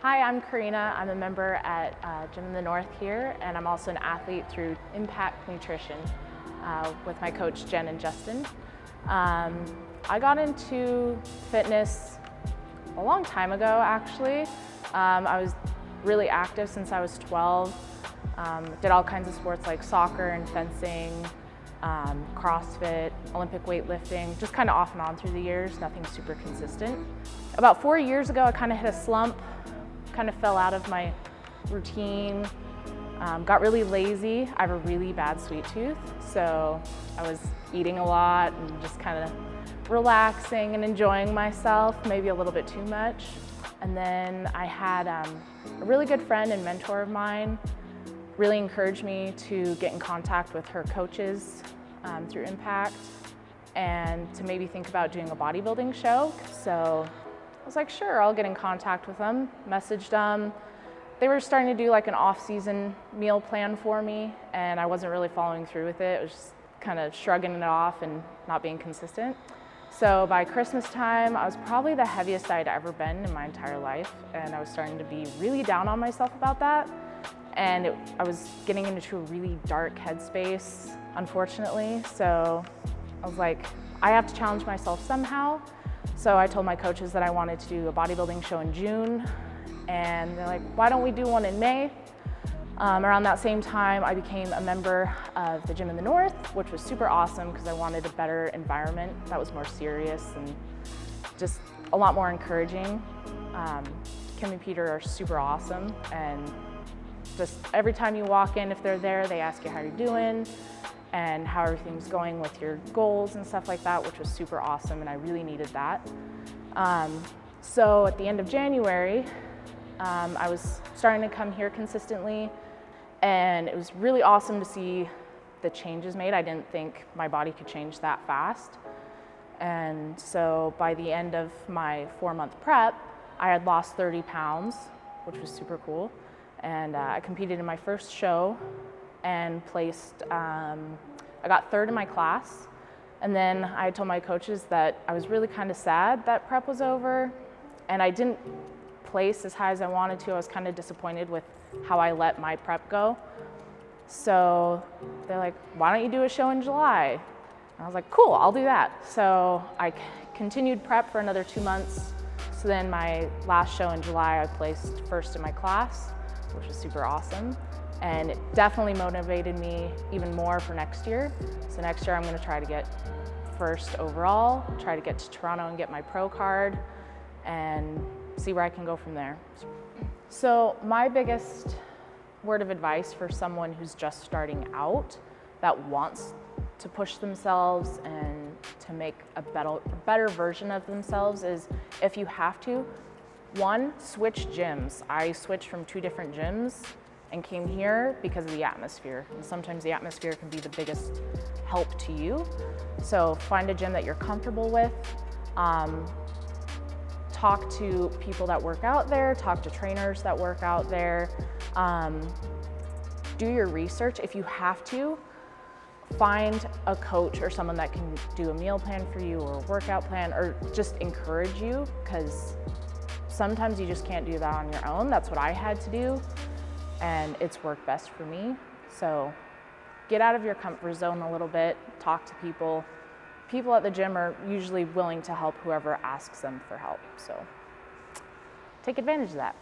Hi, I'm Corina. I'm a member at Gym in the North here, and I'm also an athlete through Impact Nutrition with my coach Jen and Justin. I got into fitness a long time ago, actually. I was really active since I was 12. Did all kinds of sports like soccer and fencing, CrossFit, Olympic weightlifting, just kind of off and on through the years, nothing super consistent. About 4 years ago, I kind of hit a slump, kind of fell out of my routine, got really lazy. I have a really bad sweet tooth, so I was eating a lot and just kind of relaxing and enjoying myself, maybe a little bit too much. And then I had a really good friend and mentor of mine really encouraged me to get in contact with her coaches through Impact and to maybe think about doing a bodybuilding show. So I was like, sure, I'll get in contact with them, messaged them. They were starting to do like an off-season meal plan for me, and I wasn't really following through with it. I was just kind of shrugging it off and not being consistent. So by Christmas time, I was probably the heaviest I'd ever been in my entire life, and I was starting to be really down on myself about that. And I was getting into a really dark headspace, unfortunately. So I was like, I have to challenge myself somehow. So I told my coaches that I wanted to do a bodybuilding show in June. And they're like, why don't we do one in May? Around that same time, I became a member of the Gym in the North, which was super awesome because I wanted a better environment that was more serious and just a lot more encouraging. Kim and Peter are super awesome, and just every time you walk in, if they're there, they ask you how you're doing and how everything's going with your goals and stuff like that, which was super awesome, and I really needed that. So at the end of January, I was starting to come here consistently, and it was really awesome to see the changes made. I didn't think my body could change that fast. And so by the end of my 4-month prep, I had lost 30 pounds, which was super cool. And I competed in my first show and placed, I got third in my class. And then I told my coaches that I was really kind of sad that prep was over, and I didn't place as high as I wanted to. I was kind of disappointed with how I let my prep go. So they're like, why don't you do a show in July? And I was like, cool, I'll do that. So I continued prep for another 2 months. So then my last show in July, I placed first in my class, which was super awesome. And it definitely motivated me even more for next year. So next year I'm gonna try to get first overall, try to get to Toronto and get my pro card and see where I can go from there. So my biggest word of advice for someone who's just starting out that wants to push themselves and to make a better version of themselves is, if you have to, one, switch gyms. I switched from 2 different gyms and came here because of the atmosphere. And sometimes the atmosphere can be the biggest help to you. So find a gym that you're comfortable with. Talk to people that work out there, talk to trainers that work out there. Do your research. If you have to, find a coach or someone that can do a meal plan for you or a workout plan, or just encourage you, because sometimes you just can't do that on your own. That's what I had to do, and it's worked best for me. So get out of your comfort zone a little bit, talk to people. People at the gym are usually willing to help whoever asks them for help, so take advantage of that.